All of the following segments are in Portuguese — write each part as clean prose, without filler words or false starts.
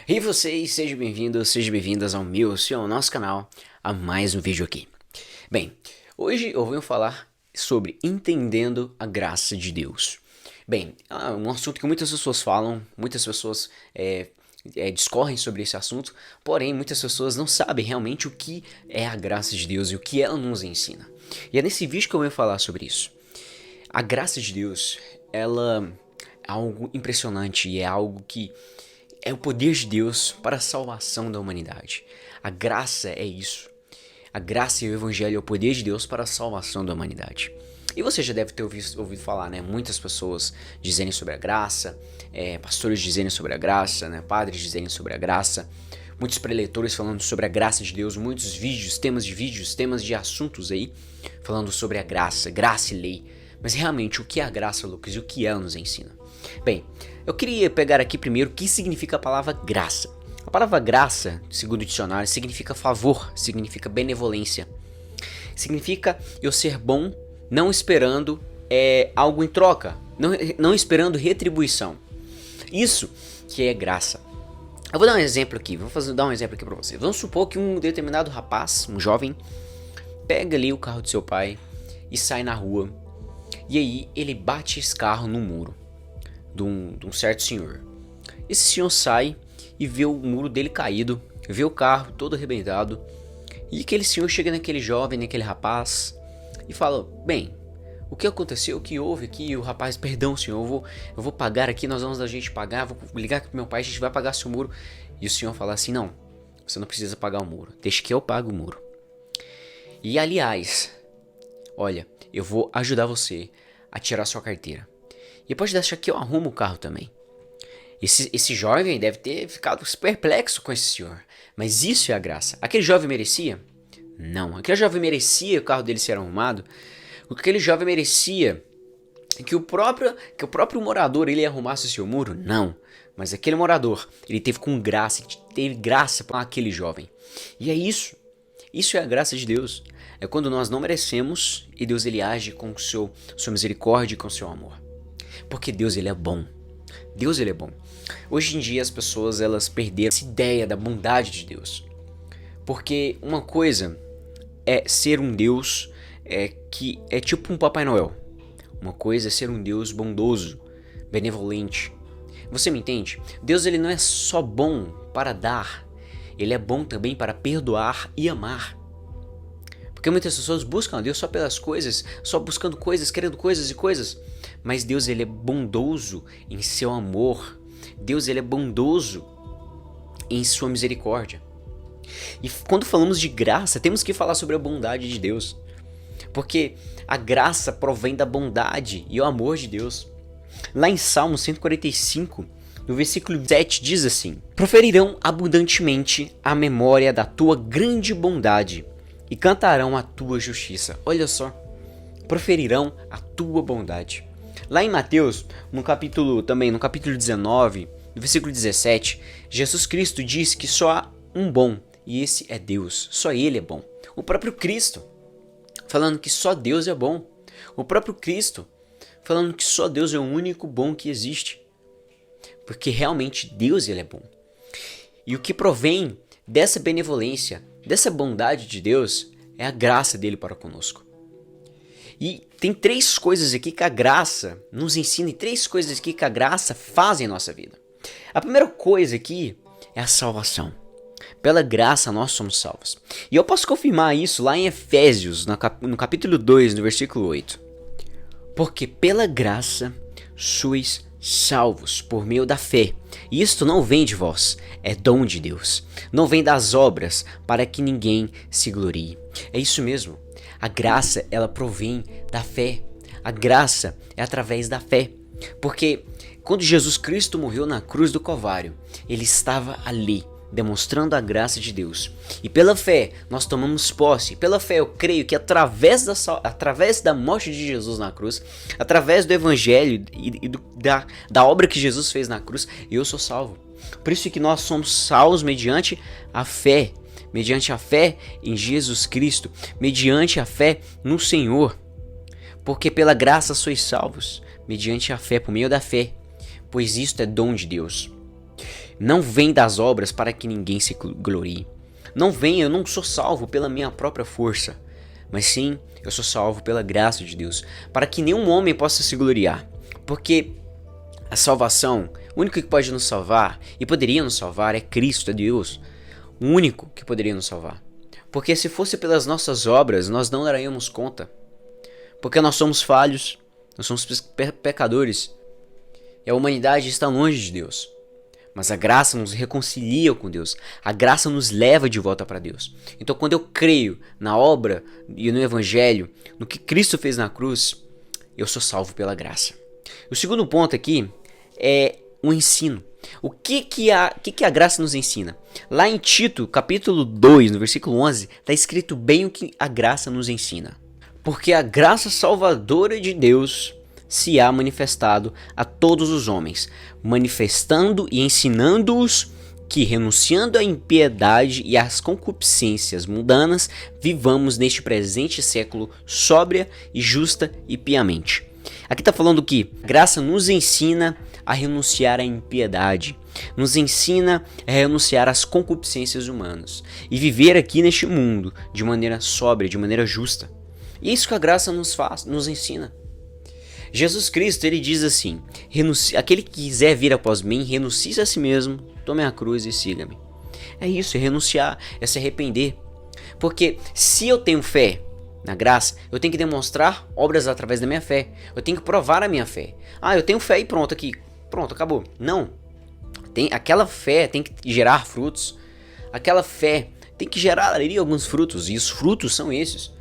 E vocês, sejam bem-vindos, sejam bem-vindas ao meu, ao nosso canal, a mais um vídeo aqui. Bem, hoje eu venho falar sobre entendendo a graça de Deus. Bem, é um assunto que muitas pessoas falam, muitas pessoas discorrem sobre esse assunto, porém muitas pessoas não sabem realmente o que é a graça de Deus e o que ela nos ensina. E é nesse vídeo que eu venho falar sobre isso. A graça de Deus, ela é algo impressionante e é algo que é o poder de Deus para a salvação da humanidade. A graça é isso. A graça e o evangelho é o poder de Deus para a salvação da humanidade. E você já deve ter ouvido falar, né? Muitas pessoas dizerem sobre a graça, pastores dizerem sobre a graça, né? Padres dizerem sobre a graça, muitos preletores falando sobre a graça de Deus, muitos vídeos, temas de assuntos aí, falando sobre a graça e lei. Mas realmente, o que é a graça, Lucas, e o que ela nos ensina? Bem, eu queria pegar aqui primeiro o que significa a palavra graça. A palavra graça, segundo o dicionário, significa favor, significa benevolência. Significa eu ser bom, não esperando algo em troca, não esperando retribuição. Isso que é graça. Eu vou dar um exemplo aqui, dar um exemplo aqui pra você. Vamos supor que um determinado rapaz, um jovem, pega ali o carro do seu pai e sai na rua. E aí ele bate esse carro no muro de um certo senhor. Esse senhor sai e vê o muro dele caído, vê o carro todo arrebentado. E aquele senhor chega naquele jovem, naquele rapaz e fala: bem, o que aconteceu? O que houve aqui? E o rapaz: perdão, senhor, eu vou pagar aqui, nós vamos a gente pagar, vou ligar pro meu pai, a gente vai pagar seu muro. E o senhor fala assim: não, você não precisa pagar o muro, deixa que eu pago o muro. E aliás, olha, eu vou ajudar você a tirar sua carteira. E pode deixar que eu arrumo o carro também. Esse jovem deve ter ficado perplexo com esse senhor. Mas isso é a graça. Aquele jovem merecia? Não. Aquele jovem merecia o carro dele ser arrumado? Aquele jovem merecia que o próprio morador ele arrumasse o seu muro? Não. Mas aquele morador, ele teve graça para aquele jovem. E é isso. Isso é a graça de Deus. É quando nós não merecemos e Deus ele age com sua misericórdia e com seu amor. Porque Deus ele é bom. Deus ele é bom. Hoje em dia as pessoas elas perderam essa ideia da bondade de Deus. Porque uma coisa é ser um Deus que é tipo um Papai Noel. Uma coisa é ser um Deus bondoso, benevolente. Você me entende? Deus ele não é só bom para dar. Ele é bom também para perdoar e amar. Porque muitas pessoas buscam a Deus só pelas coisas, só buscando coisas, querendo coisas e coisas. Mas Deus ele é bondoso em seu amor. Deus ele é bondoso em sua misericórdia. E quando falamos de graça, temos que falar sobre a bondade de Deus. Porque a graça provém da bondade e o amor de Deus. Lá em Salmo 145, no versículo 7 diz assim: proferirão abundantemente a memória da tua grande bondade e cantarão a tua justiça. Olha só, proferirão a tua bondade. Lá em Mateus, no capítulo 19, no versículo 17, Jesus Cristo diz que só há um bom, e esse é Deus. Só ele é bom. O próprio Cristo falando que só Deus é bom. O próprio Cristo falando que só Deus é o único bom que existe. Porque realmente Deus ele é bom. E o que provém dessa benevolência, dessa bondade de Deus, é a graça dele para conosco. E tem três coisas aqui que a graça nos ensina, e três coisas aqui que a graça faz em nossa vida. A primeira coisa aqui é a salvação. Pela graça nós somos salvos. E eu posso confirmar isso lá em Efésios, no capítulo 2, no versículo 8. Porque pela graça sois salvos por meio da fé. E isto não vem de vós, é dom de Deus. Não vem das obras, para que ninguém se glorie. É isso mesmo. A graça, ela provém da fé. A graça é através da fé. Porque quando Jesus Cristo morreu na cruz do Calvário, ele estava ali, demonstrando a graça de Deus. E pela fé, nós tomamos posse. Pela fé, eu creio que através da morte de Jesus na cruz, através do evangelho e da obra que Jesus fez na cruz, eu sou salvo. Por isso que nós somos salvos mediante a fé. Mediante a fé em Jesus Cristo. Mediante a fé no Senhor. Porque pela graça sois salvos. Mediante a fé, por meio da fé. Pois isto é dom de Deus. Não vem das obras para que ninguém se glorie. Não vem, eu não sou salvo pela minha própria força, mas sim, eu sou salvo pela graça de Deus, para que nenhum homem possa se gloriar. Porque a salvação, o único que pode nos salvar e poderia nos salvar é Cristo, é Deus. O único que poderia nos salvar. Porque se fosse pelas nossas obras, nós não daríamos conta. Porque nós somos falhos, nós somos pecadores. E a humanidade está longe de Deus. Mas a graça nos reconcilia com Deus. A graça nos leva de volta para Deus. Então quando eu creio na obra e no Evangelho, no que Cristo fez na cruz, eu sou salvo pela graça. O segundo ponto aqui é o ensino. O que a graça nos ensina? Lá em Tito, capítulo 2, no versículo 11, está escrito bem o que a graça nos ensina. Porque a graça salvadora de Deus se há manifestado a todos os homens, manifestando e ensinando-os que, renunciando à impiedade e às concupiscências mundanas, vivamos neste presente século sóbria e justa e piamente. Aqui está falando que a graça nos ensina a renunciar à impiedade, nos ensina a renunciar às concupiscências humanas e viver aqui neste mundo de maneira sóbria, de maneira justa. E é isso que a graça nos faz, nos ensina. Jesus Cristo, ele diz assim: aquele que quiser vir após mim, renuncie a si mesmo, tome a cruz e siga-me. É isso, é renunciar, é se arrepender. Porque se eu tenho fé na graça, eu tenho que demonstrar obras através da minha fé. Eu tenho que provar a minha fé. Ah, eu tenho fé e pronto aqui. Pronto, acabou. Não. Aquela fé tem que gerar frutos. Aquela fé tem que gerar ali alguns frutos. E os frutos são esses.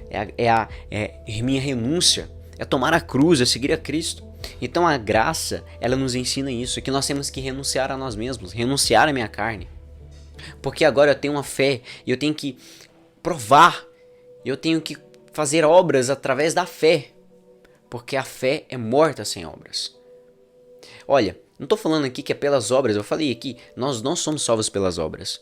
É minha renúncia. É tomar a cruz, é seguir a Cristo. Então a graça, ela nos ensina isso. Que nós temos que renunciar a nós mesmos. Renunciar à minha carne. Porque agora eu tenho uma fé. E eu tenho que provar. Eu tenho que fazer obras através da fé. Porque a fé é morta sem obras. Olha, não estou falando aqui que é pelas obras. Eu falei aqui, nós não somos salvos pelas obras.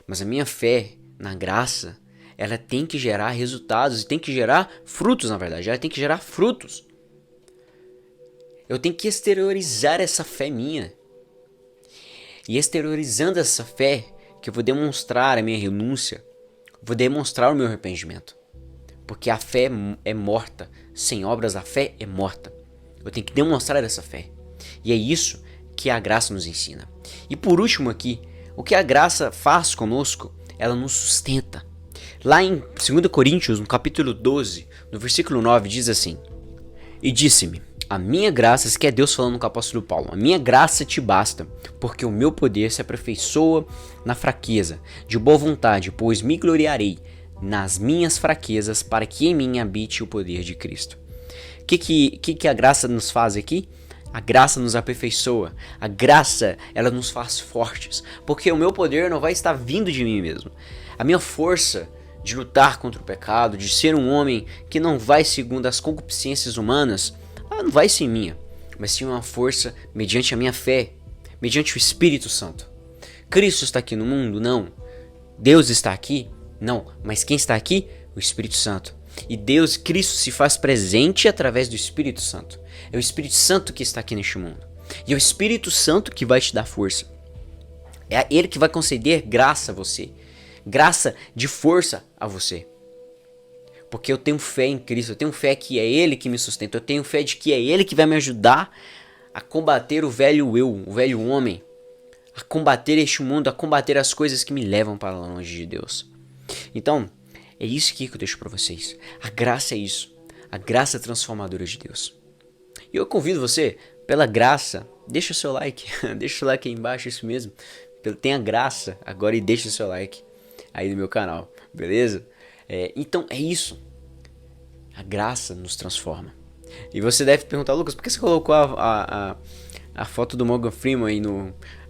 Mas a minha fé na graça, ela tem que gerar resultados. E tem que gerar frutos, na verdade. Ela tem que gerar frutos. Eu tenho que exteriorizar essa fé minha. E exteriorizando essa fé, que eu vou demonstrar a minha renúncia. Vou demonstrar o meu arrependimento. Porque a fé é morta. Sem obras a fé é morta. Eu tenho que demonstrar essa fé. E é isso que a graça nos ensina. E por último aqui, o que a graça faz conosco, ela nos sustenta. Lá em 2 Coríntios, no capítulo 12, no versículo 9, diz assim: E disse-me, a minha graça, isso que é Deus falando com o apóstolo Paulo, a minha graça te basta, porque o meu poder se aperfeiçoa na fraqueza, de boa vontade, pois me gloriarei nas minhas fraquezas, para que em mim habite o poder de Cristo. O que a graça nos faz aqui? A graça nos aperfeiçoa, a graça ela nos faz fortes, porque o meu poder não vai estar vindo de mim mesmo. A minha força de lutar contra o pecado, de ser um homem que não vai segundo as concupiscências humanas, ela não vai ser minha, mas sim uma força mediante a minha fé, mediante o Espírito Santo. Cristo está aqui no mundo? Não. Deus está aqui? Não. Mas quem está aqui? O Espírito Santo. E Deus, Cristo, se faz presente através do Espírito Santo. É o Espírito Santo que está aqui neste mundo. E é o Espírito Santo que vai te dar força. É Ele que vai conceder graça a você. Graça de força a você. Porque eu tenho fé em Cristo. Eu tenho fé que é Ele que me sustenta. Eu tenho fé de que é Ele que vai me ajudar a combater o velho eu, o velho homem. A combater este mundo, a combater as coisas que me levam para longe de Deus. Então, é isso aqui que eu deixo para vocês. A graça é isso. A graça transformadora de Deus. E eu convido você, pela graça, deixa o seu like. Deixa o like aí embaixo, isso mesmo. Tenha graça agora e deixa o seu like aí no meu canal, beleza? Então é isso. A graça nos transforma. E você deve perguntar, Lucas, por que você colocou a foto do Morgan Freeman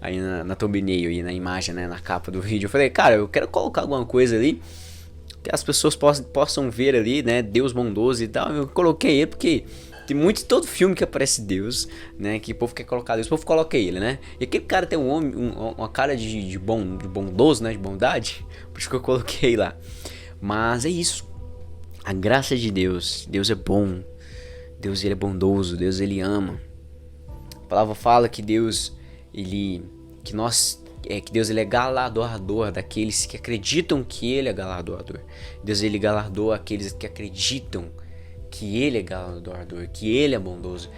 aí na thumbnail, aí na imagem, né, na capa do vídeo? Eu falei, cara, eu quero colocar alguma coisa ali que as pessoas possam ver ali, né, Deus bondoso e tal. Eu coloquei ele porque tem todo filme que aparece Deus, né, que o povo quer colocar Deus, o povo coloca ele, né? E aquele cara tem uma cara de bondoso, né, de bondade, por isso que eu coloquei lá. Mas é isso. A graça de Deus, Deus é bom. Deus ele é bondoso, Deus ele ama. A palavra fala que Deus ele que Deus ele é galardoador daqueles que acreditam que ele é galardoador. Deus ele galardoa aqueles que acreditam que ele é galardoador, que ele é bondoso.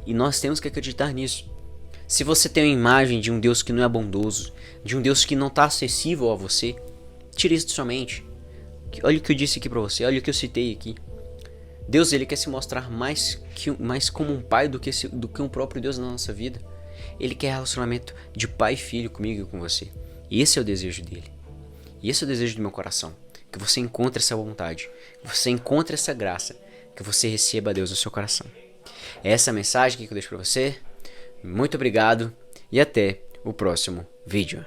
E nós temos que acreditar nisso. Se você tem uma imagem de um Deus que não é bondoso, de um Deus que não está acessível a você, tire isso de sua mente. Olha o que eu disse aqui para você, olha o que eu citei aqui. Deus ele quer se mostrar mais como um pai do que um próprio Deus na nossa vida. Ele quer relacionamento de pai e filho comigo e com você. E esse é o desejo dele. E esse é o desejo do meu coração. Que você encontre essa vontade. Que você encontre essa graça. Que você receba a Deus no seu coração. Essa é a mensagem que eu deixo para você. Muito obrigado. E até o próximo vídeo.